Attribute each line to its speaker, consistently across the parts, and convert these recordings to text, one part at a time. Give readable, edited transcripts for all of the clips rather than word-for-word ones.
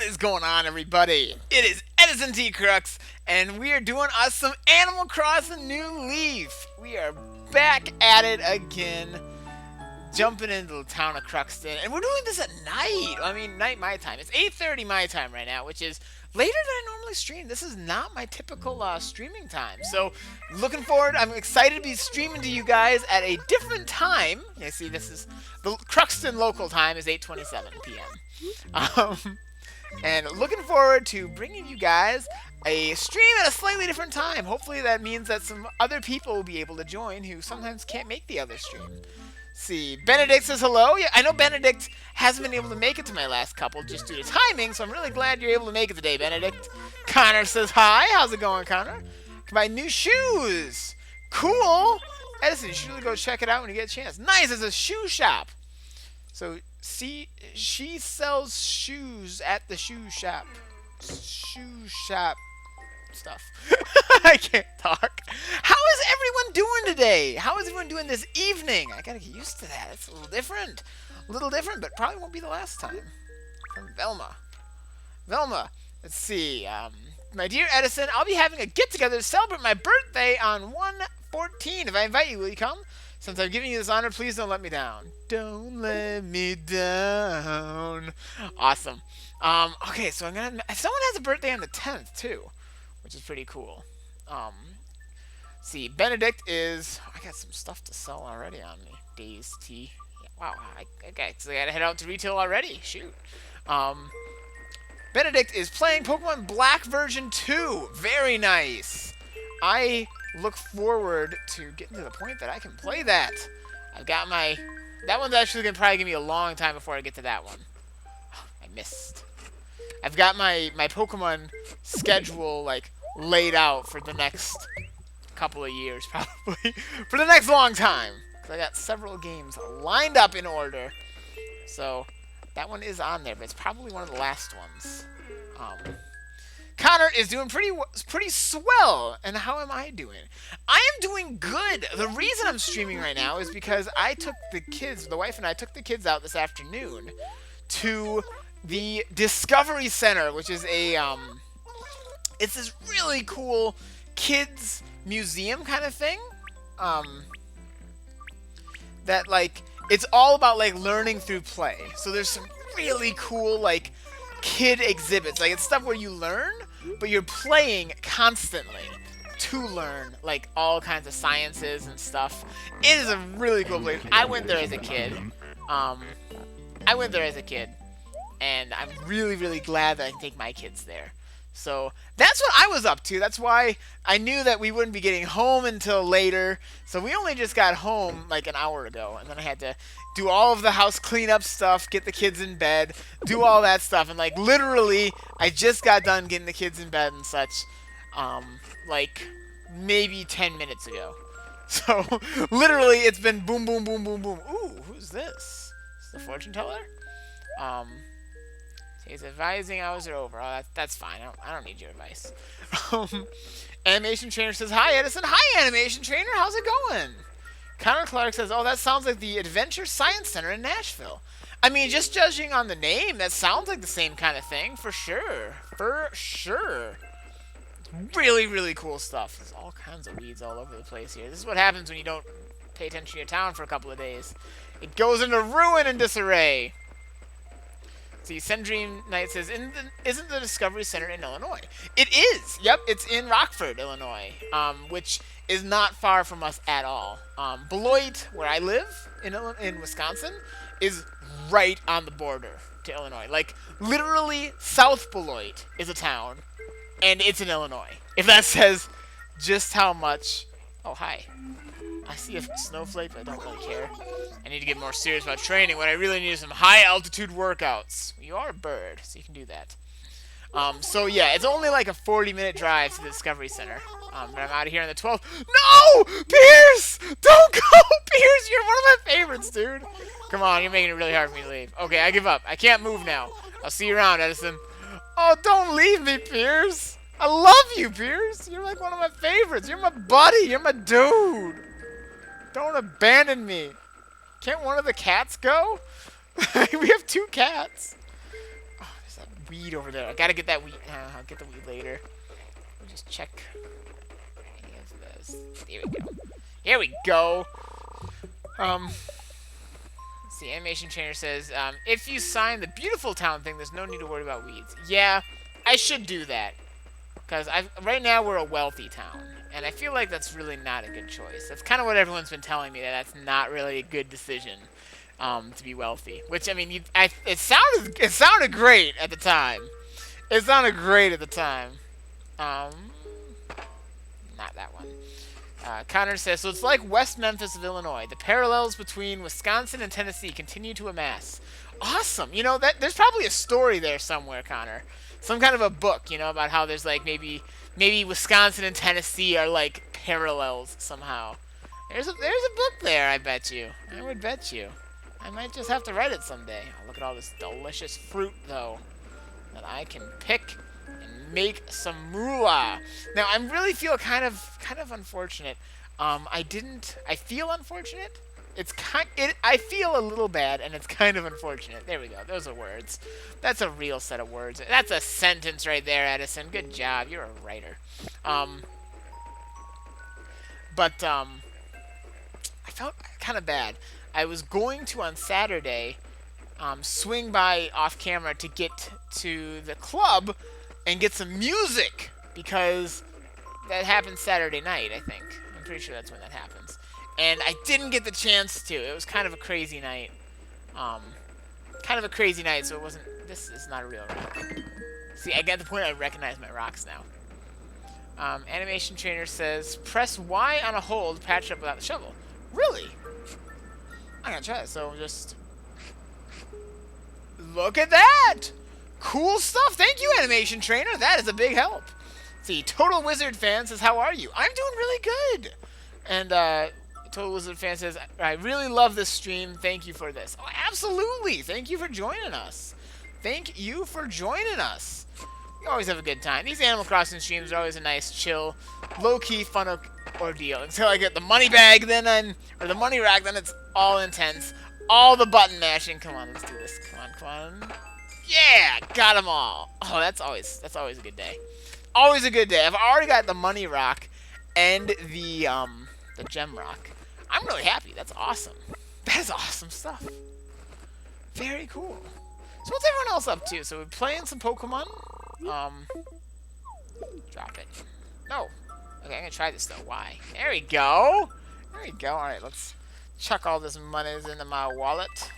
Speaker 1: is going on, everybody? It is Edison T. Crux, and we are doing us some Animal Crossing New Leaf. We are back at it again, jumping into the town of Cruxton, and we're doing this at night. I mean, night my time. It's 8:30 my time right now, which is later than I normally stream. This is not my typical streaming time. So, looking forward. I'm excited to be streaming to you guys at a different time. You see, this is the Cruxton local time is 8:27 p.m. And looking forward to bringing you guys a stream at a slightly different time. Hopefully, that means that some other people will be able to join who sometimes can't make the other stream. See, Benedict says hello. Yeah, I know Benedict hasn't been able to make it to my last couple just due to timing, so I'm really glad you're able to make it today, Benedict. Connor says hi. How's it going, Connor? Can buy new shoes. Cool. Edison, you should really go check it out when you get a chance. Nice, it's a shoe shop. So, see, she sells shoes at the shoe shop. Shoe shop stuff. I can't talk. How is everyone doing today? How is everyone doing this evening? I gotta get used to that. It's a little different. A little different, but probably won't be the last time. From Velma. Velma, let's see. My dear Edison, I'll be having a get-together to celebrate my birthday on 1/14. If I invite you, will you come? Since I'm giving you this honor, please don't let me down. Don't let me down. Awesome. Okay, so someone has a birthday on the 10th, too, which is pretty cool. See, Benedict is... I got some stuff to sell already on me. Days tea. Yeah, wow, okay, so I gotta head out to retail already. Shoot. Benedict is playing Pokemon Black version 2. Very nice. I look forward to getting to the point that I can play that. I've got my... That one's actually going to probably give me a long time before I get to that one. I missed. I've got my Pokemon schedule, like, laid out for the next couple of years, probably. For the next long time. Because I got several games lined up in order. So, that one is on there, but it's probably one of the last ones. Connor is doing pretty swell, and how am I doing? I am doing good. The reason I'm streaming right now is because I took the wife and I took the kids out this afternoon to the Discovery Center, which is it's this really cool kids museum kind of thing. That like it's all about like learning through play. So there's some really cool like kid exhibits. Like it's stuff where you learn, but you're playing constantly to learn like all kinds of sciences and stuff. It is a really cool place. I went there as a kid. And I'm really, really glad that I can take my kids there. So that's what I was up to. That's why I knew that we wouldn't be getting home until later. So we only just got home like an hour ago, and then I had to do all of the house cleanup stuff, get the kids in bed, do all that stuff, and like literally I just got done getting the kids in bed and such like maybe 10 minutes ago. So literally it's been boom boom boom boom boom. Ooh, who's this? Is the fortune teller? He's advising hours are over. Oh, that's fine. I don't need your advice. Animation Trainer says, hi, Edison. Hi, Animation Trainer. How's it going? Connor Clark says, oh, that sounds like the Adventure Science Center in Nashville. I mean, just judging on the name, that sounds like the same kind of thing, for sure. For sure. Really, really cool stuff. There's all kinds of weeds all over the place here. This is what happens when you don't pay attention to your town for a couple of days. It goes into ruin and disarray. See, Sendream Knight says, isn't the Discovery Center in Illinois? It is! Yep, it's in Rockford, Illinois, which is not far from us at all. Beloit, where I live, in Wisconsin, is right on the border to Illinois. Like, literally, South Beloit is a town, and it's in Illinois. If that says just how much... Oh, hi. I see a snowflake, but I don't really care. I need to get more serious about training. What I really need is some high-altitude workouts. You are a bird, so you can do that. So, yeah, it's only like a 40-minute drive to the Discovery Center. But I'm out of here on the 12th. No! Pierce! Don't go! Pierce, you're one of my favorites, dude. Come on, you're making it really hard for me to leave. Okay, I give up. I can't move now. I'll see you around, Edison. Oh, don't leave me, Pierce. I love you, Pierce. You're like one of my favorites. You're my buddy. You're my dude. Don't abandon me. Can't one of the cats go? We have 2 cats. Oh, there's that weed over there. I gotta get that weed. I'll get the weed later. We'll just check any of this. There we go. Here we go. The animation trainer says, if you sign the beautiful town thing, there's no need to worry about weeds. Yeah, I should do that. Because right now we're a wealthy town. And I feel like that's really not a good choice. That's kind of what everyone's been telling me, that that's not really a good decision to be wealthy. Which, I mean, it sounded great at the time. It sounded great at the time. Not that one. Connor says, so it's like West Memphis of Illinois. The parallels between Wisconsin and Tennessee continue to amass. Awesome. You know, there's probably a story there somewhere, Connor. Some kind of a book, you know, about how there's like maybe Wisconsin and Tennessee are like parallels somehow. There's a book there, I bet you. I would bet you. I might just have to write it someday. Oh, look at all this delicious fruit, though, that I can pick and make some moolah. Now, I really feel kind of unfortunate. I feel unfortunate. I feel a little bad, and it's kind of unfortunate. There we go. Those are words. That's a real set of words. That's a sentence right there, Edison. Good job. You're a writer. But I felt kind of bad. I was going to, on Saturday, swing by off camera to get to the club and get some music, because that happens Saturday night, I think. I'm pretty sure that's when that happens. And I didn't get the chance to. It was kind of a crazy night. So it wasn't... This is not a real rock. See, I get the point. I recognize my rocks now. Animation trainer says, press Y on a hole to patch it up without the shovel. Really? I'm gonna try it. So just... Look at that! Cool stuff. Thank you, animation trainer. That is a big help. See, Total Wizard fan says, how are you? I'm doing really good. And Total Wizard fan says, I really love this stream. Thank you for this. Oh, absolutely. Thank you for joining us. Thank you for joining us. You always have a good time. These Animal Crossing streams are always a nice, chill, low-key, fun ordeal. Until I get the money bag, or the money rack, then it's all intense. All the button mashing. Come on, let's do this. Come on. Yeah, got them all. Oh, that's always a good day. Always a good day. I've already got the money rock and the gem rock. I'm really happy. That's awesome. That is awesome stuff. Very cool. So what's everyone else up to? So we're playing some Pokemon. Drop it. No. Okay, I'm gonna try this though. Why? There we go. There we go. All right, let's chuck all this money into my wallet.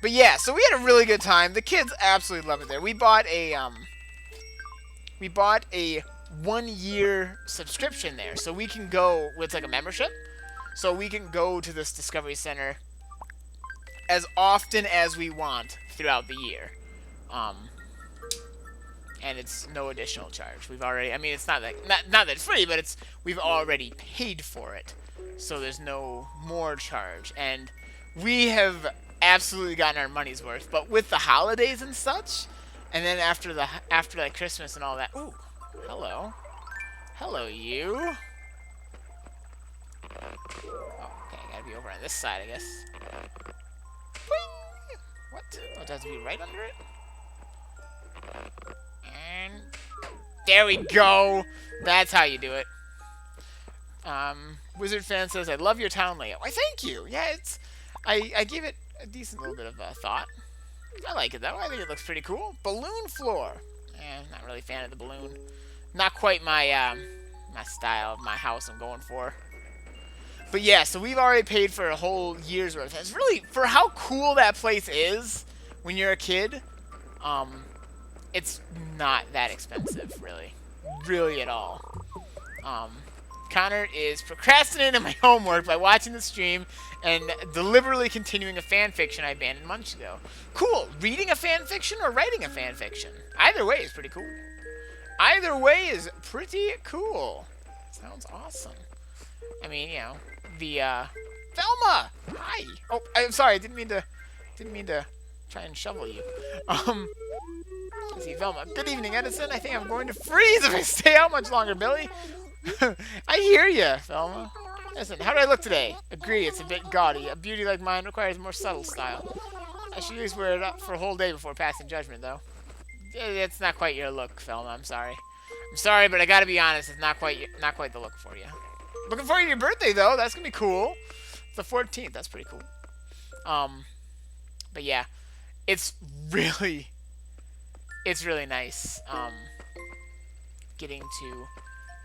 Speaker 1: But yeah, so we had a really good time. The kids absolutely love it there. We bought a 1-year subscription there, so we can go with like a membership. So we can go to this Discovery Center as often as we want throughout the year. And it's no additional charge. We've already, I mean, it's not that it's free, but we've already paid for it. So there's no more charge. And we have absolutely gotten our money's worth. But with the holidays and such, and then after like Christmas and all that. Ooh, hello. Hello, you. Oh, okay, I gotta be over on this side, I guess. Boing! What? Oh, it has to be right under it? And there we go. That's how you do it. Wizard fan says, I love your town layout. Why, thank you. Yeah, I gave it a decent little bit of thought. I like it though. I think it looks pretty cool. Balloon floor. Not really a fan of the balloon. Not quite my my style of my house I'm going for. But yeah, so we've already paid for a whole year's worth. It's really, for how cool that place is when you're a kid, it's not that expensive, really. Really at all. Connor is procrastinating my homework by watching the stream and deliberately continuing a fan fiction I abandoned months ago. Cool. Reading a fan fiction or writing a fan fiction? Either way is pretty cool. Either way is pretty cool. Sounds awesome. I mean, you know, the Velma. Hi. Oh, I'm sorry. I didn't mean to try and shovel you. Let's see, Velma. Good evening, Edison. I think I'm going to freeze if I stay out much longer, Billy. I hear you, Velma. Listen, how do I look today? Agree, it's a bit gaudy. A beauty like mine requires more subtle style. I should at least wear it up for a whole day before passing judgment, though. It's not quite your look, Velma. I'm sorry. I'm sorry, but I gotta be honest. It's not quite the look for you. Looking forward to your birthday, though. That's gonna be cool. It's the 14th. That's pretty cool. But yeah, it's really nice. Getting to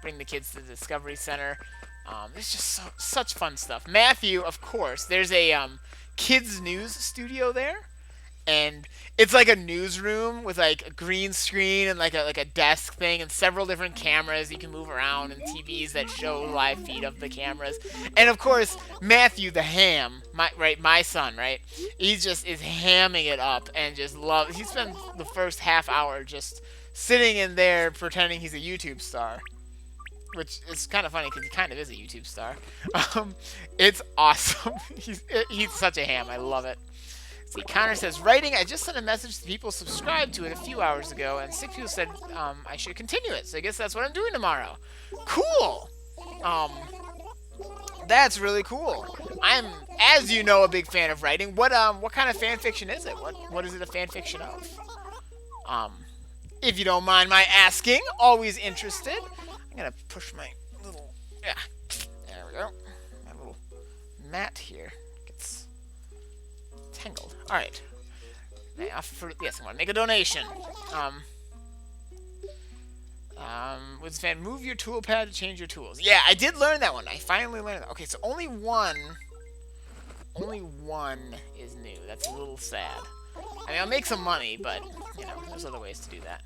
Speaker 1: bring the kids to the Discovery Center. It's just such fun stuff. Matthew, of course. There's a kids news studio there. And it's like a newsroom with like a green screen and like a desk thing and several different cameras you can move around and TVs that show live feed of the cameras. And of course, Matthew the ham, my son, right? He just is hamming it up and just loves. He spends the first half hour just sitting in there pretending he's a YouTube star. Which is kind of funny because he kind of is a YouTube star. It's awesome. He's such a ham. I love it. See, Connor says, writing, I just sent a message to people subscribed to it a few hours ago, and 6 people said I should continue it, so I guess that's what I'm doing tomorrow. Cool! That's really cool. I'm, as you know, a big fan of writing. What kind of fan fiction is it? What is it a fan fiction of? If you don't mind my asking, always interested. I'm gonna push my little, there we go. My little mat here gets tangled. All right. Yes, I want to make a donation. Was fan move your tool pad to change your tools? Yeah, I did learn that one. I finally learned that. Okay, so only one is new. That's a little sad. I mean, I'll make some money, but you know, there's other ways to do that.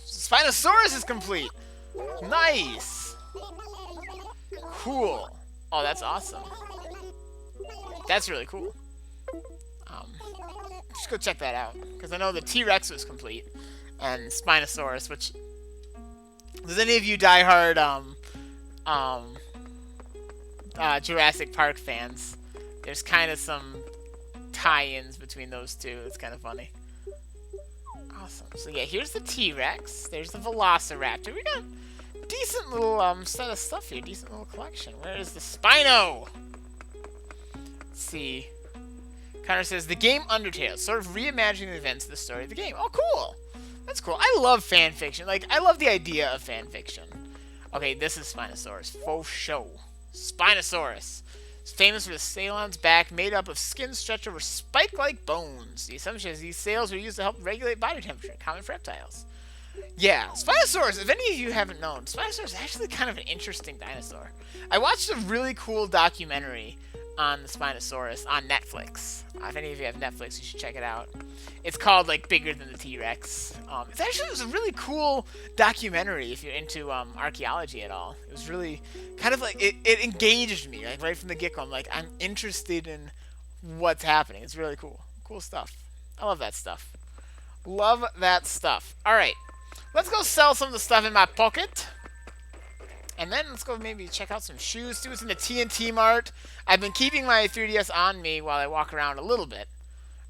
Speaker 1: Spinosaurus is complete. Nice. Cool. Oh, that's awesome. That's really cool. Just go check that out because I know the T-Rex was complete and Spinosaurus. Which does any of you diehard Jurassic Park fans? There's kind of some tie-ins between those two. It's kind of funny. Awesome. So yeah, here's the T-Rex. There's the Velociraptor. We got a decent little set of stuff here. Decent little collection. Where is the Spino? Let's see. Connor says, the game Undertale, sort of reimagining the events of the story of the game. Oh, cool. That's cool. I love fan fiction. Like, I love the idea of fan fiction. Okay, this is Spinosaurus. Faux show. Spinosaurus. It's famous for the Ceylon's back, made up of skin stretched over spike-like bones. The assumption is these sails were used to help regulate body temperature, common for reptiles. Yeah, Spinosaurus, if any of you haven't known, Spinosaurus is actually kind of an interesting dinosaur. I watched a really cool documentary on the Spinosaurus on Netflix. If any of you have Netflix, you should check it out. It's called, like, Bigger Than the T-Rex. It was a really cool documentary if you're into archaeology at all. It was really kind of like, it engaged me, like, right from the get-go. I'm like, I'm interested in what's happening. It's really cool. Cool stuff. I love that stuff. Love that stuff. All right. Let's go sell some of the stuff in my pocket. And then let's go maybe check out some shoes. See what's in the TNT Mart. I've been keeping my 3DS on me while I walk around a little bit.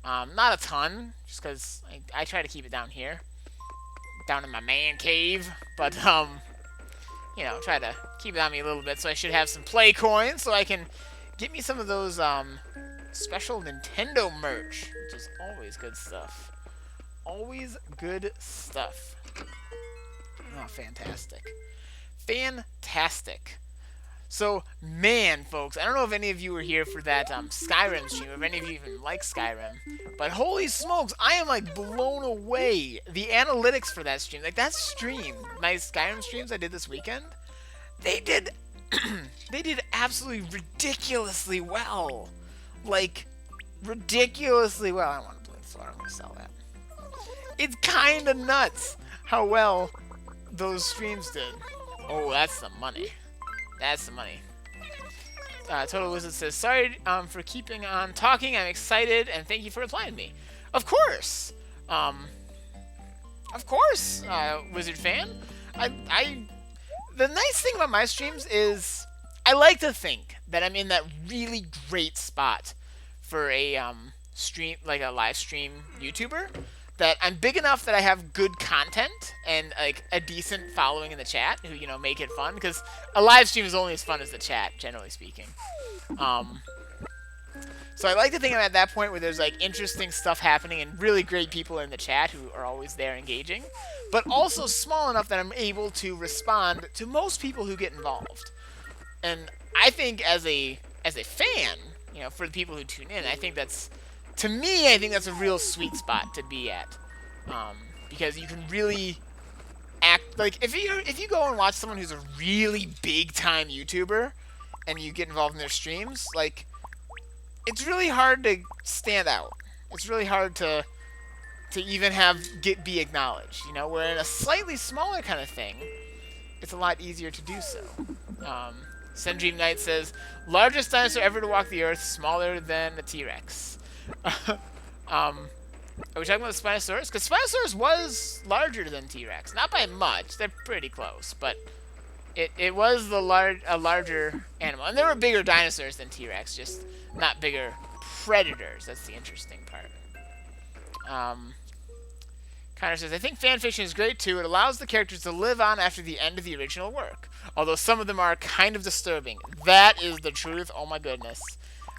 Speaker 1: Not a ton, just because I try to keep it down here. Down in my man cave. But, you know, try to keep it on me a little bit. So I should have some play coins so I can get me some of those special Nintendo merch, which is always good stuff. Always good stuff. Oh, fantastic. Fantastic. So, man, folks, I don't know if any of you were here for that Skyrim stream, if any of you even like Skyrim, but holy smokes, I am, like, blown away. The analytics for that stream, like, that stream, my Skyrim streams I did this weekend, they did, they did absolutely ridiculously well. Like, ridiculously well. I don't want to play Florida, I'm going to sell that. It's kind of nuts how well those streams did. Oh, that's the money. That's the money. Total Wizard says, sorry for keeping on talking. I'm excited, and thank you for replying to me. Of course. Wizard fan. The nice thing about my streams is I like to think that I'm in that really great spot for a stream, like a live stream YouTuber. That I'm big enough that I have good content and like a decent following in the chat who, you know, make it fun, because a live stream is only as fun as the chat, generally speaking. So I like to think I'm at that point where there's like interesting stuff happening and really great people in the chat who are always there engaging, but also small enough that I'm able to respond to most people who get involved. And I think as a fan, you know, for the people who tune in, I think that's, to me, I think that's a real sweet spot to be at, because you can really act like if you go and watch someone who's a really big time YouTuber and you get involved in their streams, like, it's really hard to stand out. It's really hard to even be acknowledged, you know, where in a slightly smaller kind of thing, it's a lot easier to do so. Sendream Knight says, largest dinosaur ever to walk the earth, smaller than the T-Rex. Are we talking about the Spinosaurus? Because Spinosaurus was larger than T-Rex. Not by much. They're pretty close, but it was a larger animal. And there were bigger dinosaurs than T-Rex, just not bigger predators. That's the interesting part. Connor says, I think fanfiction is great too. It allows the characters to live on after the end of the original work. Although some of them are kind of disturbing. That is the truth. Oh my goodness.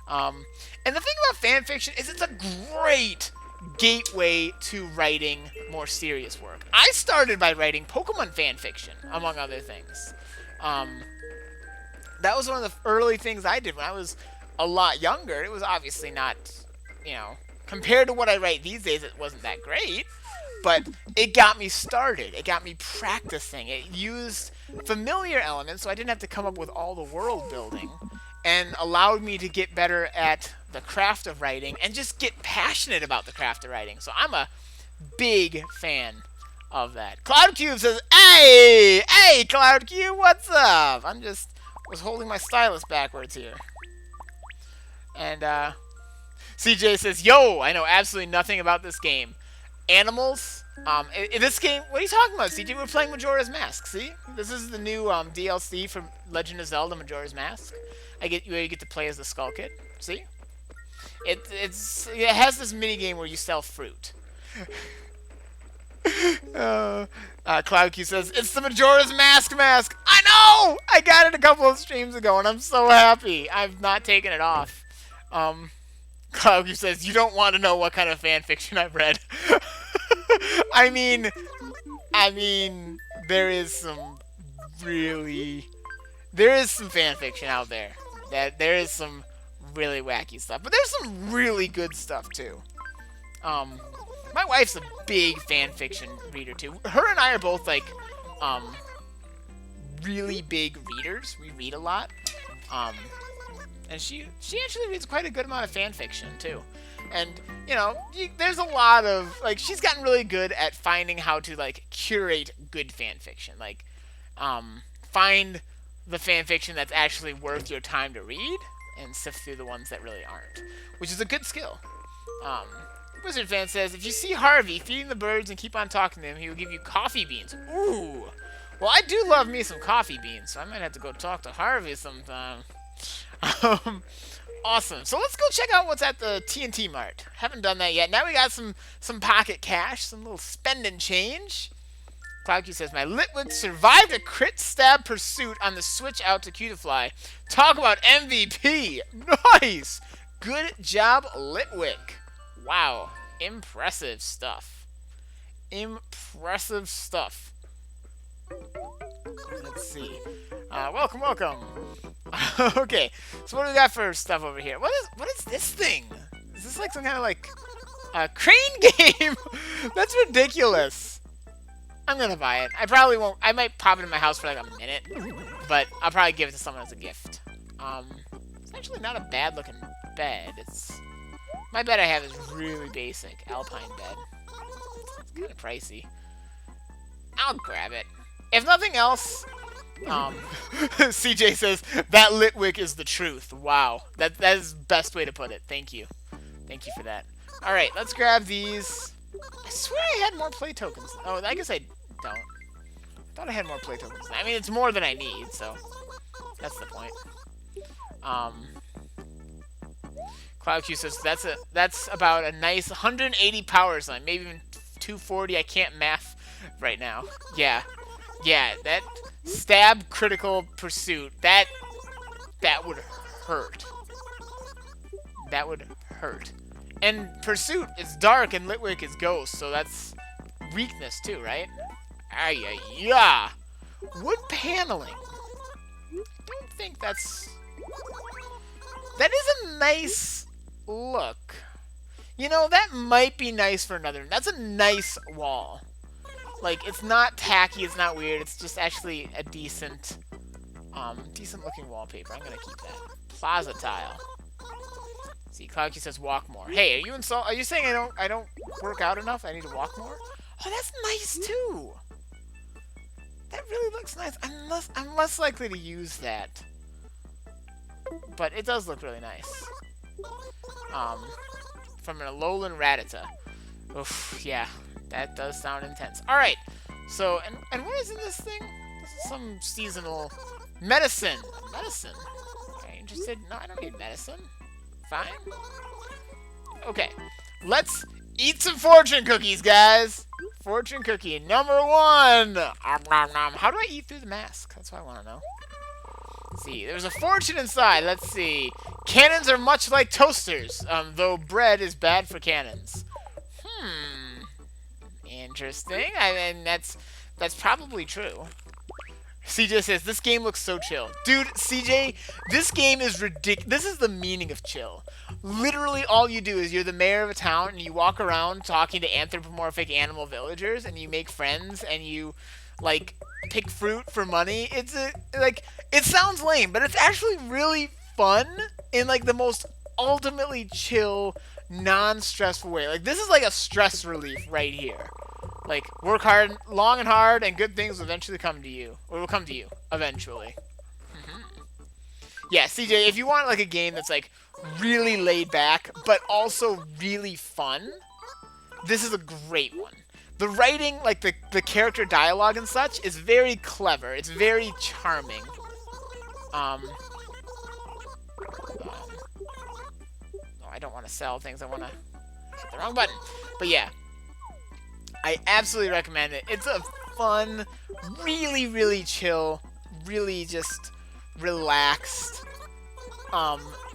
Speaker 1: And the thing about fanfiction is it's a great gateway to writing more serious work. I started by writing Pokemon fanfiction, among other things. That was one of the early things I did when I was a lot younger. It was obviously not, you know, compared to what I write these days, it wasn't that great. But it got me started. It got me practicing. It used familiar elements, so I didn't have to come up with all the world building, and allowed me to get better at the craft of writing and just get passionate about the craft of writing. So I'm a big fan of that. CloudCube says, hey, CloudCube, what's up? Was holding my stylus backwards here. And CJ says, yo, I know absolutely nothing about this game. Animals. In this game, what are you talking about, CJ? We're playing Majora's Mask. See, this is the new DLC from Legend of Zelda: Majora's Mask. You get to play as the Skull Kid. See, it has this mini game where you sell fruit. CloudQ says it's the Majora's Mask. I know. I got it a couple of streams ago, and I'm so happy. I've not taken it off. CloudQ says you don't want to know what kind of fan fiction I've read. I mean, there is some fan fiction out there. There is some really wacky stuff, but there's some really good stuff too. My wife's a big fan fiction reader too. Her and I are both like, really big readers. We read a lot. And she actually reads quite a good amount of fan fiction too. And, you know, there's a lot of, like, she's gotten really good at finding how to, like, curate good fan fiction. Like, find the fan fiction that's actually worth your time to read and sift through the ones that really aren't, which is a good skill. Wizard Fan says, if you see Harvey feeding the birds and keep on talking to him, he will give you coffee beans. Ooh. Well, I do love me some coffee beans, so I might have to go talk to Harvey sometime. Awesome. So let's go check out what's at the TNT Mart. Haven't done that yet. Now we got some pocket cash, some little spending change. CloudQ says, my Litwick survived a crit stab pursuit on the switch out to Cutiefly. Talk about MVP. Nice. Good job, Litwick. Wow. Impressive stuff. Impressive stuff. Let's see. Welcome. Okay, so what do we got for stuff over here? What is this thing? Is this like some kind of like crane game? That's ridiculous. I'm gonna buy it. I probably won't. I might pop it in my house for like a minute, but I'll probably give it to someone as a gift. It's actually not a bad looking bed. My bed I have is really basic alpine bed. It's kind of pricey. I'll grab it. If nothing else, CJ says, that Litwick is the truth. Wow. That is the best way to put it. Thank you. Thank you for that. Alright, let's grab these. I swear I had more play tokens. Oh, I guess I don't. I thought I had more play tokens. I mean, it's more than I need, so that's the point. CloudQ says, that's about a nice 180 power line. Maybe even 240. I can't math right now. Yeah, that stab critical pursuit, that would hurt. That would hurt. And Pursuit is dark and Litwick is ghost, so that's weakness too, right? Yeah. Wood paneling. I don't think that's... That is a nice look. You know, that might be nice for another. That's a nice wall. Like, it's not tacky, it's not weird, it's just actually a decent looking wallpaper. I'm gonna keep that. Plaza tile. See, Cloudkey says walk more. Hey, are you saying I don't work out enough? I need to walk more? Oh, that's nice too. That really looks nice. I'm less likely to use that. But it does look really nice. From an Alolan Rattata. Oof, yeah. That does sound intense. Alright. So, and what is in this thing? This is some seasonal medicine. Medicine. Are you interested? No, I don't need medicine. Fine. Okay. Let's eat some fortune cookies, guys. Fortune cookie number 1. How do I eat through the mask? That's what I want to know. Let's see. There's a fortune inside. Let's see. Cannons are much like toasters, though bread is bad for cannons. Interesting. I mean, that's probably true. CJ says, this game looks so chill. Dude, CJ, this game is ridiculous. This is the meaning of chill. Literally, all you do is you're the mayor of a town, and you walk around talking to anthropomorphic animal villagers, and you make friends, and you, like, pick fruit for money. It sounds lame, but it's actually really fun in, like, the most ultimately chill, non-stressful way. Like, this is like a stress relief right here. Like, work hard, long and hard, and good things will eventually come to you. Or will come to you, eventually. Yeah, CJ, if you want, like, a game that's, like, really laid back, but also really fun, this is a great one. The writing, like, the character dialogue and such, is very clever. It's very charming. No, I don't want to sell things. I want to hit the wrong button. But, yeah. I absolutely recommend it. It's a fun, really, really chill, really just relaxed,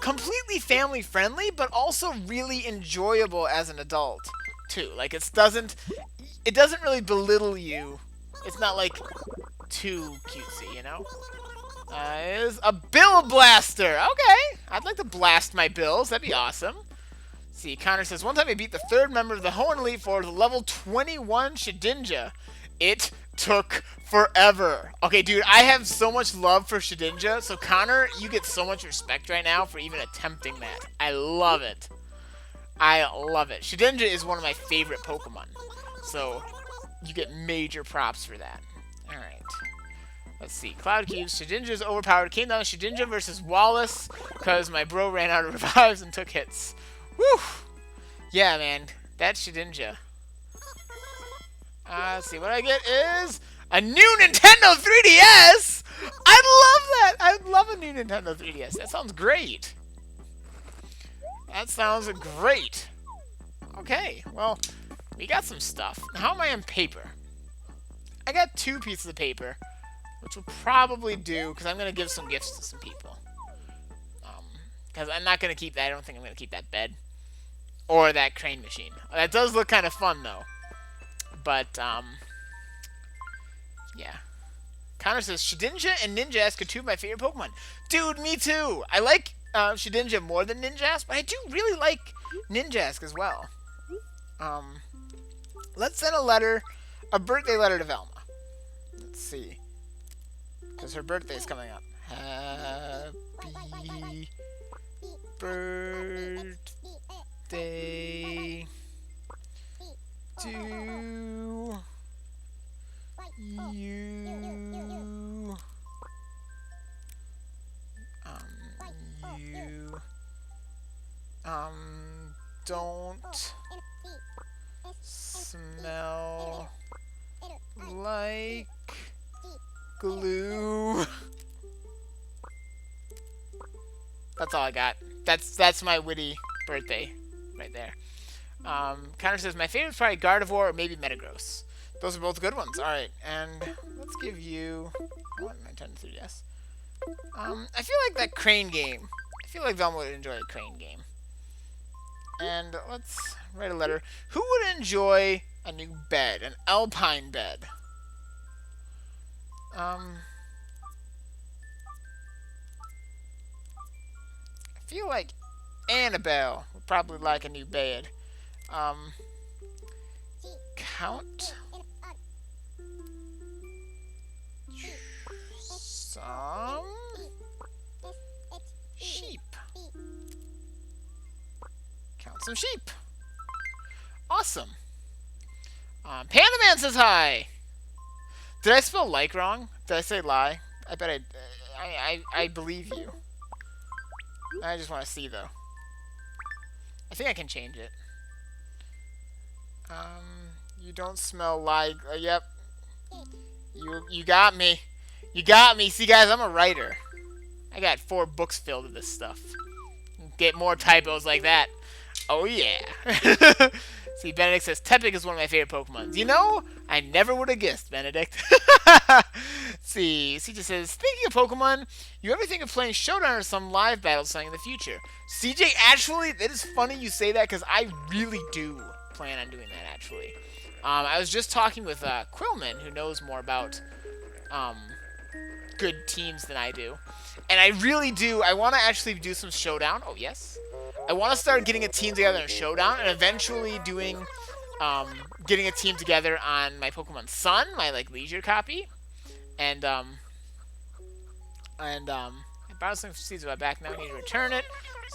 Speaker 1: completely family friendly, but also really enjoyable as an adult too. Like it doesn't really belittle you. It's not like too cutesy, you know. It's a bill blaster. Okay, I'd like to blast my bills. That'd be awesome. See, Connor says, one time I beat the 3rd member of the Hoenn Elite Four with a level 21 Shedinja. It took forever. Okay, dude, I have so much love for Shedinja, so Connor, you get so much respect right now for even attempting that. I love it. I love it. Shedinja is one of my favorite Pokemon, so you get major props for that. Alright. Let's see. Cloud Cubes. Shedinja's overpowered. Came down to Shedinja versus Wallace because my bro ran out of revives and took hits. Woo! Yeah, man. That's Shedinja. Let's see. What I get is a new Nintendo 3DS! I love that! I love a new Nintendo 3DS. That sounds great. That sounds great. Okay. Well, we got some stuff. Now, how am I on paper? I got 2 pieces of paper, which will probably do, because I'm going to give some gifts to some people. Because I'm not going to keep that. I don't think I'm going to keep that bed. Or that crane machine. That does look kind of fun, though. But, yeah. Connor says, Shedinja and Ninjask are 2 of my favorite Pokemon. Dude, me too! I like Shedinja more than Ninjask, but I do really like Ninjask as well. Let's send a birthday letter to Velma. Let's see. Because her birthday's coming up. Happy birthday to you. Don't smell like glue. That's all I got. That's my witty birthday right there. Connor says, my favorite's probably Gardevoir or maybe Metagross. Those are both good ones. Alright, and let's give you... I want my Nintendo 3DS. I feel like that crane game. I feel like Velma would enjoy a crane game. And let's write a letter. Who would enjoy a new bed? An alpine bed. I feel like Annabelle would probably like a new bed. Count some sheep. Count some sheep. Awesome. Panda Man says hi. Did I spell like wrong? Did I say lie? I bet I believe you. I just want to see though. I think I can change it. You don't smell like. Yep. You got me. You got me. See, guys, I'm a writer. I got 4 books filled with this stuff. Get more typos like that. Oh yeah. See, Benedict says Tepic is one of my favorite Pokemon. You know, I never would have guessed, Benedict. See, CJ says, thinking of Pokemon, you ever think of playing Showdown or some live battle something in the future? CJ, actually, it is funny you say that because I really do plan on doing that, actually. I was just talking with Quillman, who knows more about good teams than I do. And I really do. I want to actually do some Showdown. Oh, yes. I want to start getting a team together in Showdown and eventually doing, getting a team together on my Pokemon Sun, my, like, leisure copy. And I borrowed some seeds of my back. Now I need to return it.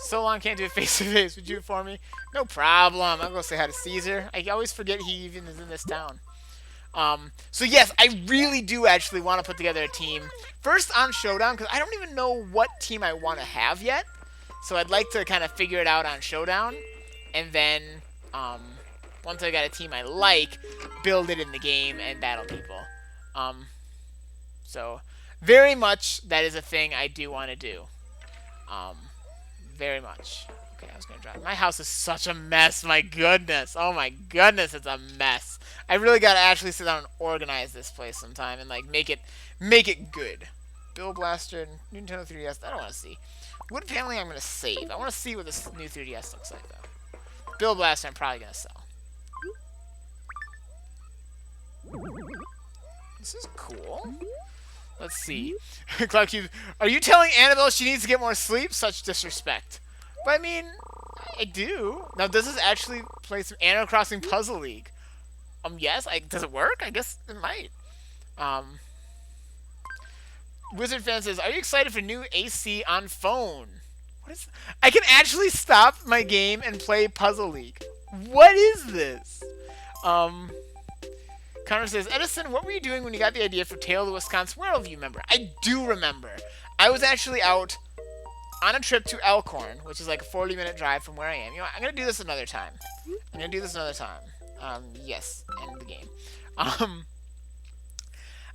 Speaker 1: So long, can't do it face-to-face. Would you do it for me? No problem. I'll go say hi to Caesar. I always forget he even is in this town. So yes, I really do actually want to put together a team. First on Showdown, because I don't even know what team I want to have yet. So I'd like to kind of figure it out on Showdown. And then, once I got a team I like, build it in the game and battle people. So, very much, that is a thing I do want to do. Very much. Okay, I was going to drive. My house is such a mess, my goodness. Oh my goodness, it's a mess. I really got to actually sit down and organize this place sometime and, like, make it good. Bill Blaster, Nintendo 3DS, I don't want to see. Wood paneling I'm going to save. I want to see what this new 3DS looks like, though. Bill Blaster I'm probably going to sell. This is cool. Let's see. Cloud Cube, are you telling Annabelle she needs to get more sleep? Such disrespect. But I mean, I do. Now, does this actually play some Animal Crossing Puzzle League? Yes. Does it work? I guess it might. Wizard Fan says, are you excited for new AC on phone? What is? I can actually stop my game and play Puzzle League. What is this? Connor says, Edison, what were you doing when you got the idea for Tale of the Wisconsin Werewolf? You remember? I do remember. I was actually out on a trip to Elkhorn, which is like a 40-minute drive from where I am. You know what? I'm going to do this another time. Yes, end the game.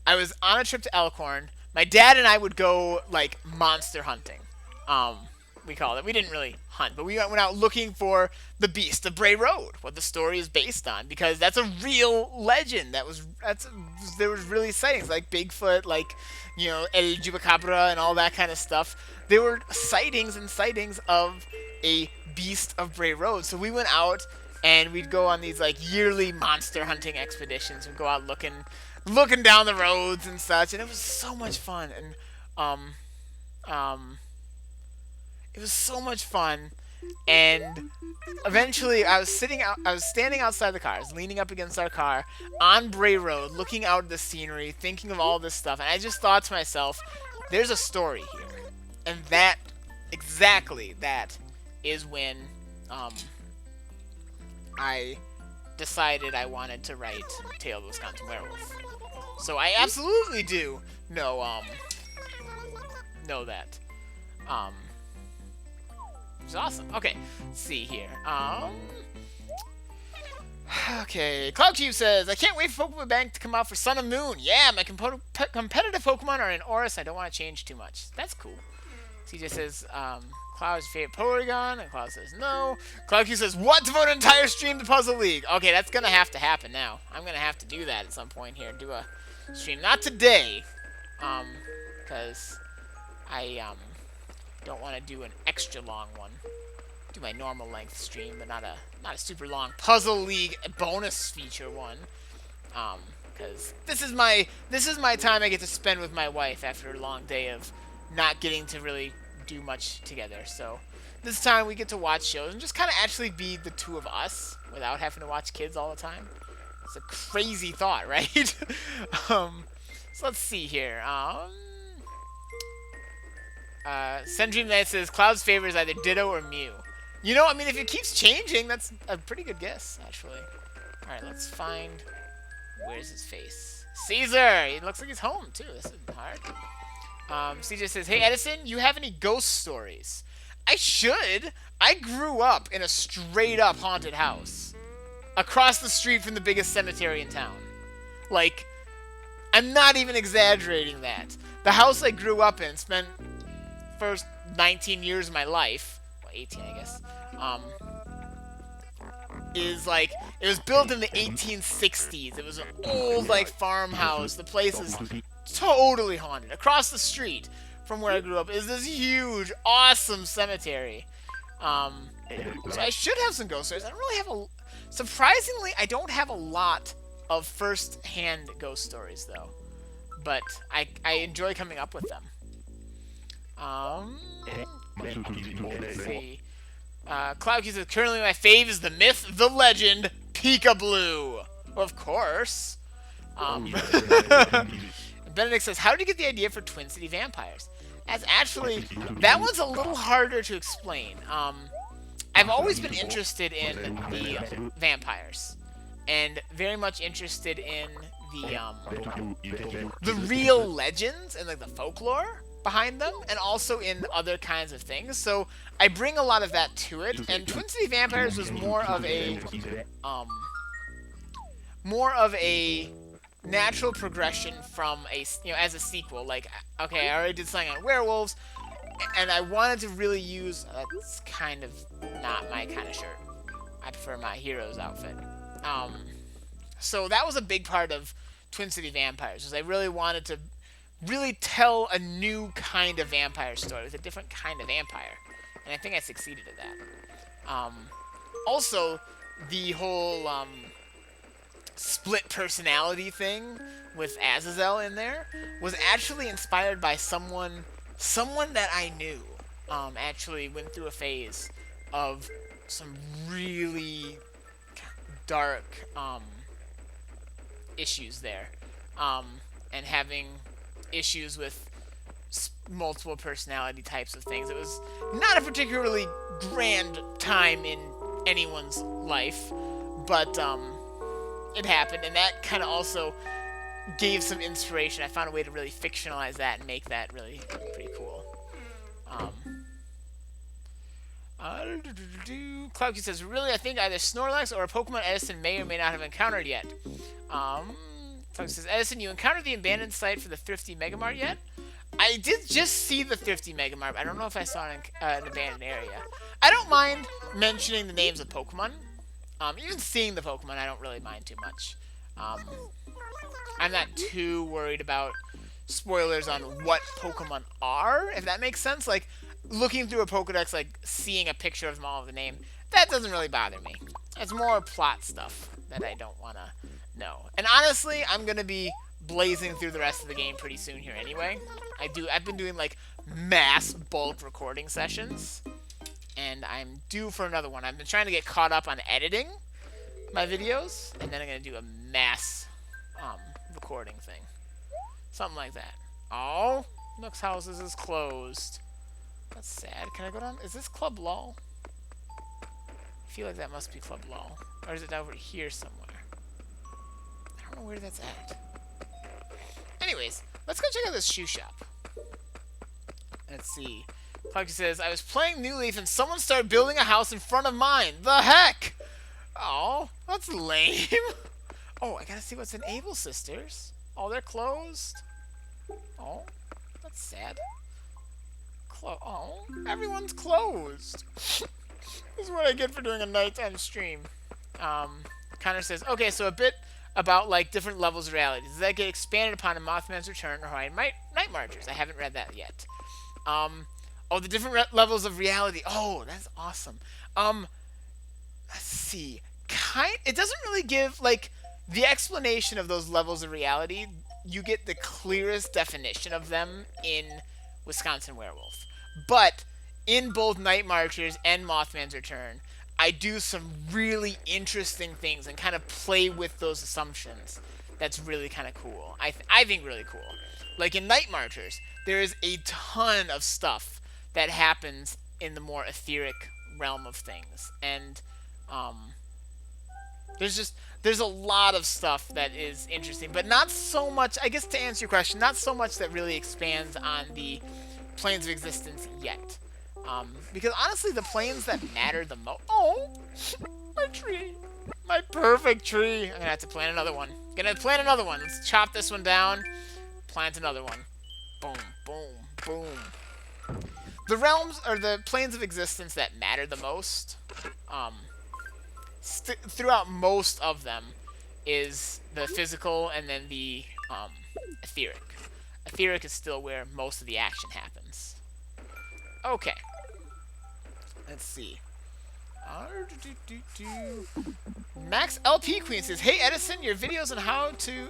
Speaker 1: I was on a trip to Elkhorn. My dad and I would go, like, monster hunting. We called it. We didn't really hunt, but we went out looking for the Beast of Bray Road, what the story is based on, because that's a real legend. There was really sightings like Bigfoot, like, you know, El Chupacabra and all that kind of stuff. There were sightings of a Beast of Bray Road. So we went out and we'd go on these like yearly monster hunting expeditions. We'd go out looking down the roads and such, and it was so much fun. And it was so much fun, and eventually I was standing outside the car. I was leaning up against our car on Bray Road, looking out at the scenery, thinking of all this stuff, and I just thought to myself, there's a story here. And that is when I decided I wanted to write Tale of the Wisconsin Werewolf. So I absolutely do know that. It's awesome. Okay, let's see here. Okay, CloudCube says, I can't wait for Pokemon Bank to come out for Sun and Moon. Yeah, my competitive Pokemon are in Oris. I don't want to change too much. That's cool. CJ says, Cloud's favorite Porygon, and Cloud says no. CloudCube says, what? Devote an entire stream to Puzzle League. Okay, that's going to have to happen now. I'm going to have to do that at some point here. Do a stream. Not today, because I don't want to do an extra long one. do my normal length stream, but not a super long Puzzle League bonus feature one. Because this is my time I get to spend with my wife after a long day of not getting to really do much together. So this time we get to watch shows and just kind of actually be the two of us without having to watch kids all the time. It's a crazy thought, right? So let's see here. Sendream Knight says Cloud's favorite is either Ditto or Mew. You know, I mean, if it keeps changing, that's a pretty good guess, actually. All right, let's find. Where's his face? Caesar! He looks like he's home, too. This isn't hard. CJ says, hey, Edison, you have any ghost stories? I should. I grew up in a straight-up haunted house. Across the street from the biggest cemetery in town. Like, I'm not even exaggerating that. The house I grew up in spent first 19 years of my life. Well, 18, I guess. Is like, it was built in the 1860s. It was an old, like, farmhouse. The place is totally haunted. Across the street from where I grew up is this huge, awesome cemetery. So I should have some ghost stories. I don't really have surprisingly, I don't have a lot of first-hand ghost stories, though. But I enjoy coming up with them. Let's see. Cloud says, currently my fave is the myth, the legend, Peekaboo. Of course. Benedict says, how did you get the idea for Twin City Vampires? As actually, that one's a little harder to explain. I've always been interested in the vampires. And very much interested in the real legends and like the folklore behind them, and also in other kinds of things. So I bring a lot of that to it, and Twin City Vampires was more of a natural progression from as a sequel. Like, okay, I already did something on werewolves, and I wanted to really use that's kind of not my kind of shirt. I prefer my hero's outfit. So that was a big part of Twin City Vampires, was I really wanted to really tell a new kind of vampire story with a different kind of vampire, and I think I succeeded at that. Also, the whole split personality thing with Azazel in there was actually inspired by someone that I knew. Actually went through a phase of some really dark issues there, and having issues with multiple personality types of things. It was not a particularly grand time in anyone's life, but it happened, and that kind of also gave some inspiration. I found a way to really fictionalize that and make that really pretty cool. Cloudkey says, really, I think either Snorlax or a Pokemon Edison may or may not have encountered yet. Cloudkey says, Edison, you encountered the abandoned site for the Thrifty Megamart yet? I did just see the Thrifty Megamart. I don't know if I saw an abandoned area. I don't mind mentioning the names of Pokemon. Even seeing the Pokemon, I don't really mind too much. I'm not too worried about spoilers on what Pokemon are, if that makes sense. Like, looking through a Pokedex, like, seeing a picture of them all of the name, that doesn't really bother me. It's more plot stuff that I don't want to know. And honestly, I'm going to be blazing through the rest of the game pretty soon here anyway. I've been doing, like, mass bulk recording sessions, and I'm due for another one. I've been trying to get caught up on editing my videos, and then I'm going to do a mass recording thing. Something like that. Oh, Nook's Houses is closed. That's sad. Can I go down? Is this Club LOL? I feel like that must be Club LOL. Or is it over here somewhere? I don't know where that's at. Anyways, let's go check out this shoe shop. Let's see. Clarky says, I was playing New Leaf and someone started building a house in front of mine. The heck? Oh, that's lame. Oh, I gotta see what's in Able Sisters. Oh, they're closed. Oh, that's sad. Oh, everyone's closed. This is what I get for doing a nighttime stream. Connor says, okay, so a bit about, like, different levels of reality. Does that get expanded upon in Mothman's Return or Hawaiian Night Marchers? I haven't read that yet. Oh, the different levels of reality. Oh, that's awesome. Let's see. It doesn't really give like the explanation of those levels of reality. You get the clearest definition of them in Wisconsin Werewolf, but in both Night Marchers and Mothman's Return, I do some really interesting things and kind of play with those assumptions. That's really kind of cool. I think really cool. Like in Night Marchers, there is a ton of stuff that happens in the more etheric realm of things, and um, there's a lot of stuff that is interesting, but not so much. I guess to answer your question, not so much that really expands on the planes of existence yet. Because honestly, the planes that matter the most. Oh, my tree, my perfect tree. I'm gonna have to plant another one. Let's chop this one down. Plant another one. Boom, boom, boom. The realms or the planes of existence that matter the most, throughout most of them, is the physical and then the etheric. Etheric is still where most of the action happens. Okay. Let's see. Max LP Queen says, "Hey Edison, your videos on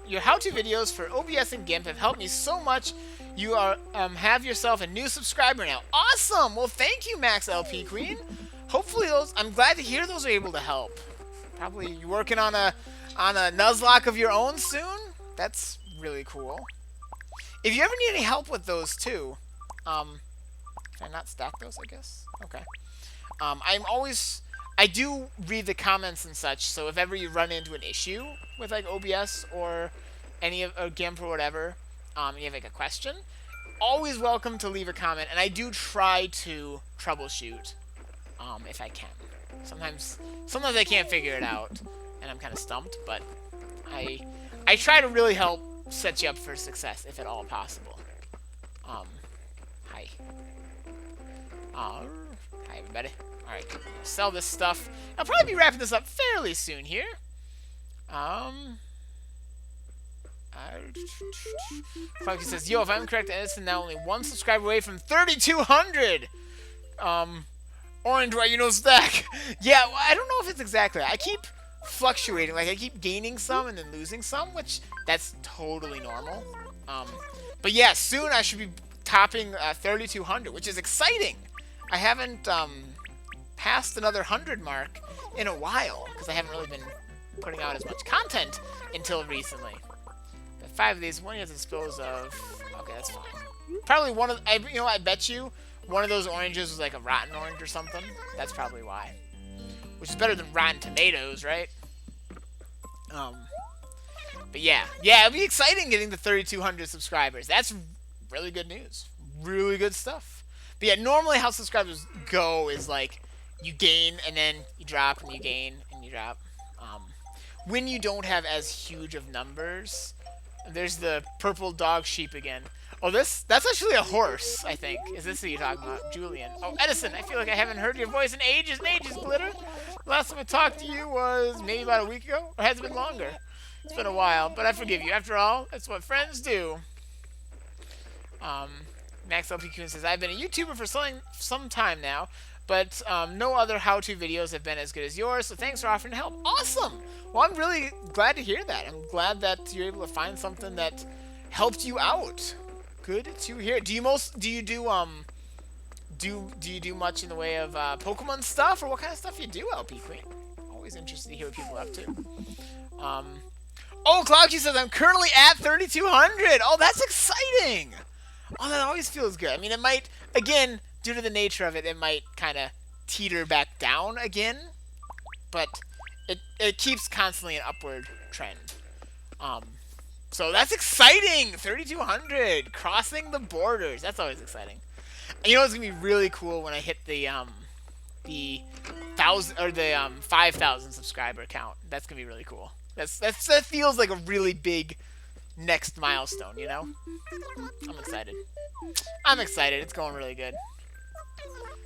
Speaker 1: your how-to videos for OBS and GIMP have helped me so much. You are have yourself a new subscriber now. Awesome. Well, thank you, Max LP Queen. Hopefully those. I'm glad to hear those are able to help. Probably you working on a Nuzlocke of your own soon. That's really cool. If you ever need any help with those too, can I not stack those? I guess. Okay. I do read the comments and such, so if ever you run into an issue with like OBS or any of GIMP or whatever, you have like a question, always welcome to leave a comment, and I do try to troubleshoot if I can. Sometimes I can't figure it out, and I'm kind of stumped, but I try to really help set you up for success if at all possible. Hi. Hi everybody. Alright, sell this stuff. I'll probably be wrapping this up fairly soon here. Funky says, "Yo, if I'm correct, Edison now only one subscriber away from 3,200. Orange, why you know stack?" Yeah, well, I don't know if it's exactly that. I keep fluctuating. Like, I keep gaining some and then losing some, which that's totally normal. But yeah, soon I should be topping 3,200, which is exciting. I haven't passed another 100 mark in a while because I haven't really been putting out as much content until recently. But 5 of these, one you have to dispose of. Okay, that's fine. Probably one of, you know, I bet you one of those oranges was like a rotten orange or something. That's probably why. Which is better than rotten tomatoes, right? But yeah, it'll be exciting getting to 3,200 subscribers. That's really good news. Really good stuff. But yeah, normally how subscribers go is like you gain and then you drop and you gain and you drop. When you don't have as huge of numbers, there's the purple dog sheep again. Oh, that's actually a horse, I think. Is this who you're talking about? Julian. Oh, Edison, I feel like I haven't heard your voice in ages and ages, Glitter. Last time I talked to you was maybe about a week ago, or has it been longer? It's been a while, but I forgive you. After all, that's what friends do. Max LPQ says, "I've been a YouTuber for some time now, but no other how-to videos have been as good as yours, so thanks for offering to help." Awesome! Well, I'm really glad to hear that. I'm glad that you're able to find something that helped you out. Good to hear. Do you do much in the way of Pokemon stuff, or what kind of stuff you do, LP Queen? Always interested to hear what people are up to. Oh, Cloudy says, "I'm currently at 3,200. Oh, that's exciting. Oh, that always feels good. I mean, it might, again, due to the nature of it, it might kind of teeter back down again, but it keeps constantly an upward trend. So that's exciting. 3,200, crossing the borders. That's always exciting. And you know what's gonna be really cool when I hit the 1,000 or the 5,000 subscriber count. That's gonna be really cool. That feels like a really big next milestone, you know? I'm excited. It's going really good.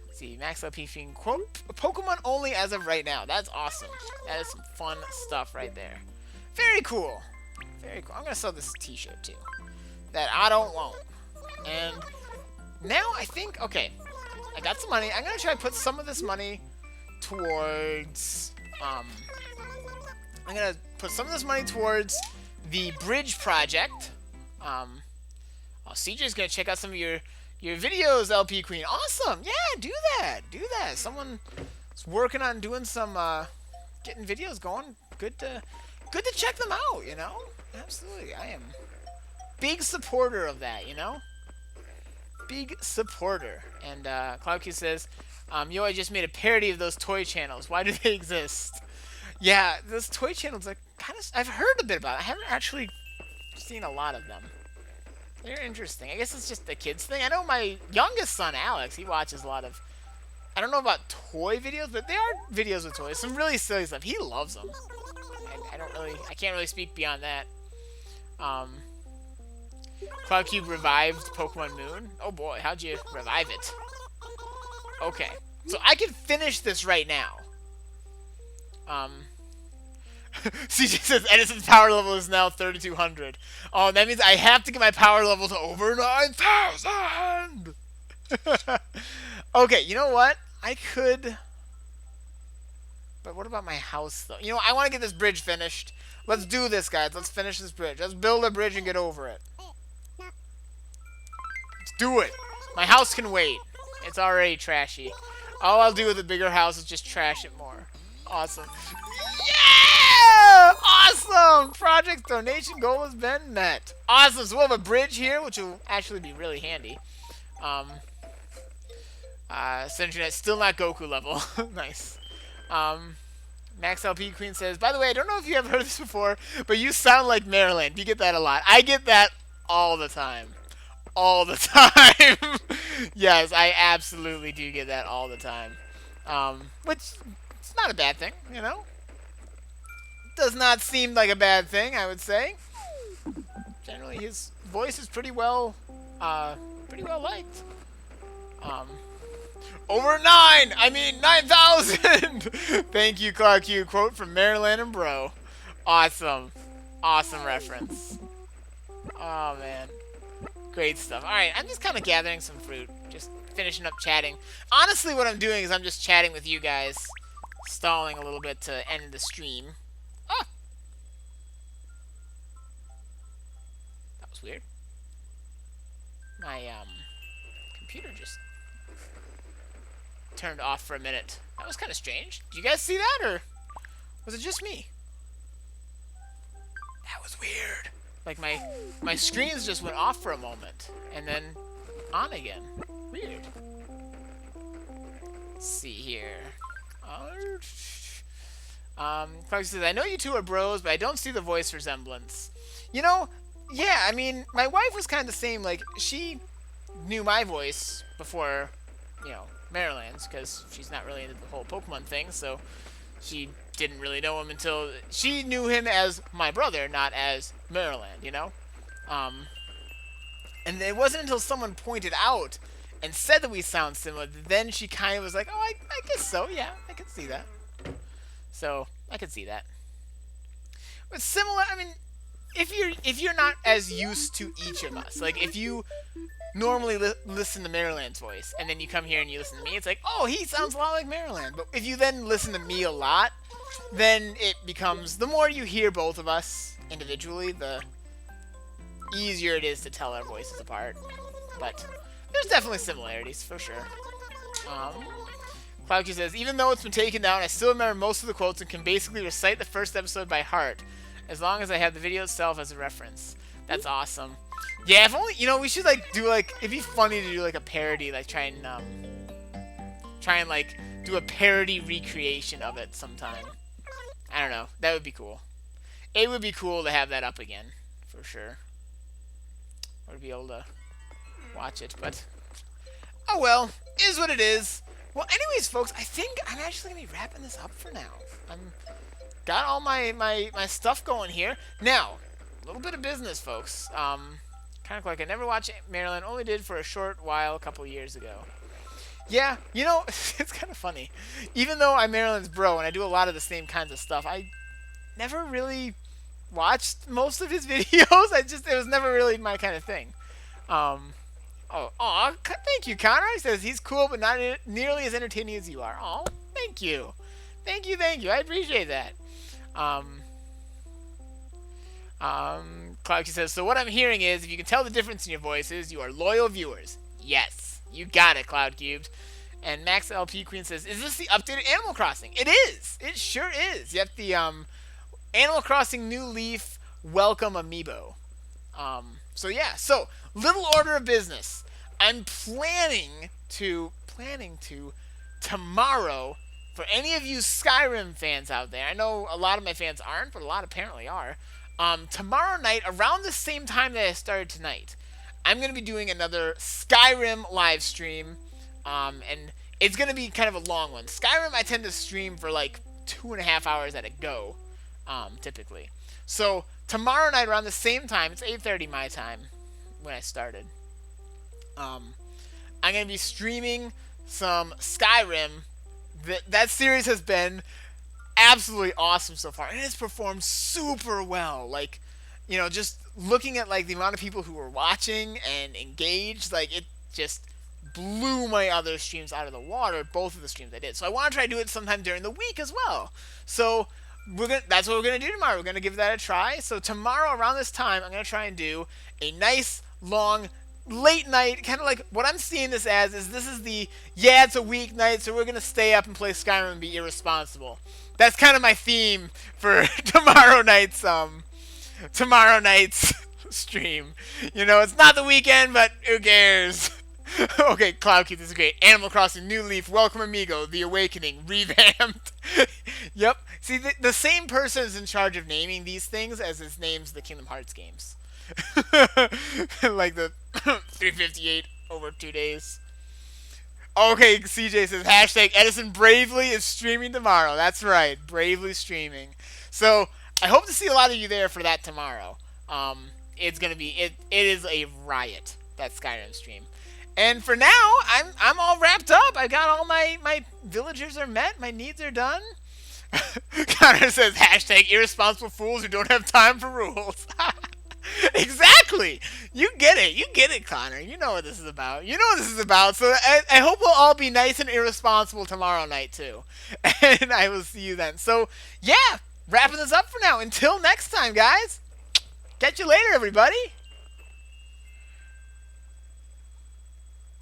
Speaker 1: Let's see, Max LP Fiend, quote, "Pokemon only as of right now." That's awesome. That is some fun stuff right there. Very cool. Very cool. I'm gonna sell this t-shirt too. That I don't want. And now I think, okay, I got some money. I'm gonna try to put some of this money towards I'm gonna put some of this money towards the bridge project. Oh, CJ's gonna check out some of your videos, LP Queen. Awesome. Yeah, do that. Do that. Someone's working on doing some getting videos going. Good to check them out, you know? Absolutely. I am big supporter of that, you know? Big supporter. And CloudQ says, yo, I just made a parody of those toy channels. Why do they exist? Yeah, those toy channels are kind of... I've heard a bit about it. I haven't actually seen a lot of them. They're interesting. I guess it's just the kids thing. I know my youngest son, Alex, he watches a lot of... I don't know about toy videos, but there are videos with toys. Some really silly stuff. He loves them. I can't really speak beyond that. CloudCube revived Pokemon Moon. Oh boy, how'd you revive it? Okay, so I can finish this right now. CJ says Edison's power level is now 3,200. Oh, that means I have to get my power level to over 9,000! Okay, you know what? I could... But what about my house, though? You know, I want to get this bridge finished. Let's do this, guys. Let's finish this bridge. Let's build a bridge and get over it. Let's do it. My house can wait. It's already trashy. All I'll do with a bigger house is just trash it more. Awesome. Yeah! Awesome! Project donation goal has been met. Awesome. So we'll have a bridge here, which will actually be really handy. Internet still not Goku level. Nice. Max LP Queen says, by the way, I don't know if you have heard this before, but you sound like Maryland. You get that a lot. I get that all the time. All the time. Yes, I absolutely do get that all the time. Which, it's not a bad thing, you know? Does not seem like a bad thing, I would say. Generally, his voice is pretty well liked. Over 9! I mean 9,000! Thank you, CloudQ. Quote from Maryland and Bro. Awesome. Awesome reference. Oh, man. Great stuff. Alright, I'm just kind of gathering some fruit. Just finishing up chatting. Honestly, what I'm doing is I'm just chatting with you guys. Stalling a little bit to end the stream. Ah! That was weird. My, computer just... turned off for a minute. That was kind of strange. Did you guys see that, or was it just me? That was weird. Like my screens just went off for a moment and then on again. Weird. Let's see here. Fox says, I know you two are bros, but I don't see the voice resemblance. You know, yeah, I mean, my wife was kind of the same. Like, she knew my voice before, you know, Maryland's, because she's not really into the whole Pokemon thing, so she didn't really know him until she knew him as my brother, not as Maryland, you know? And it wasn't until someone pointed out and said that we sound similar, then she kind of was like, oh, I guess so, yeah, I can see that. So, I can see that. But similar, I mean, if you're not as used to each of us, like, if you normally listen to Maryland's voice, and then you come here and you listen to me, it's like, oh, he sounds a lot like Maryland. But if you then listen to me a lot, then it becomes, the more you hear both of us individually, the easier it is to tell our voices apart. But there's definitely similarities, for sure. CloudQ says, even though it's been taken down, I still remember most of the quotes and can basically recite the first episode by heart, as long as I have the video itself as a reference. That's awesome. Yeah, if only, you know, we should, like, do, like, it'd be funny to do, like, a parody, like, try and, like, do a parody recreation of it sometime. I don't know. That would be cool. It would be cool to have that up again, for sure. Or to be able to watch it, but, oh well, is what it is. Well, anyways, folks, I think I'm actually going to be wrapping this up for now. Got all my stuff going here. Now, a little bit of business, folks. Kind of like I never watched Maryland, only did for a short while a couple years ago. Yeah, you know, it's kind of funny. Even though I'm Maryland's bro and I do a lot of the same kinds of stuff, I never really watched most of his videos. It was never really my kind of thing. Thank you, Connor. He says he's cool, but not nearly as entertaining as you are. Oh, thank you. Thank you. I appreciate that. Um, Clarky says, so what I'm hearing is, if you can tell the difference in your voices, you are loyal viewers. Yes, you got it, Cloud Cubed. And Max LP Queen says, is this the updated Animal Crossing? It is. It sure is. You have the Animal Crossing New Leaf Welcome Amiibo. So yeah, so little order of business. I'm planning to tomorrow, for any of you Skyrim fans out there. I know a lot of my fans aren't, but a lot apparently are. Tomorrow night, around the same time that I started tonight, I'm gonna be doing another Skyrim live stream, and it's gonna be kind of a long one. Skyrim, I tend to stream for like 2.5 hours at a go, typically. So tomorrow night around the same time, it's 8:30 my time when I started. I'm gonna be streaming some Skyrim. That series has been absolutely awesome so far, and it's performed super well. Like, just looking at like the amount of people who were watching and engaged, like it just blew my other streams out of the water. Both of the streams I did. So I want to try to do it sometime during the week as well. So that's what we're gonna do tomorrow. We're gonna give that a try. So tomorrow around this time, I'm gonna try and do a nice long late night, kind of like what I'm seeing this as is this is it's a weeknight, so we're gonna stay up and play Skyrim and be irresponsible. That's kind of my theme for tomorrow night's stream. It's not the weekend, but who cares? Okay, Cloudkeep, this is great. Animal Crossing New Leaf, Welcome Amigo, The Awakening, revamped. Yep. See, the same person is in charge of naming these things as his names the Kingdom Hearts games. Like the 358 over 2 days. Okay, CJ says, hashtag Edison bravely is streaming tomorrow. That's right, bravely streaming. So I hope to see a lot of you there for that tomorrow. It's gonna be it is a riot, that Skyrim stream. And for now, I'm all wrapped up. I got all my villagers are met, my needs are done. Connor says, hashtag irresponsible fools who don't have time for rules. Exactly. You get it, Connor. You know what this is about. So I hope we'll all be nice and irresponsible tomorrow night too. And I will see you then. So yeah, wrapping this up for now. Until next time, guys. Catch you later, everybody.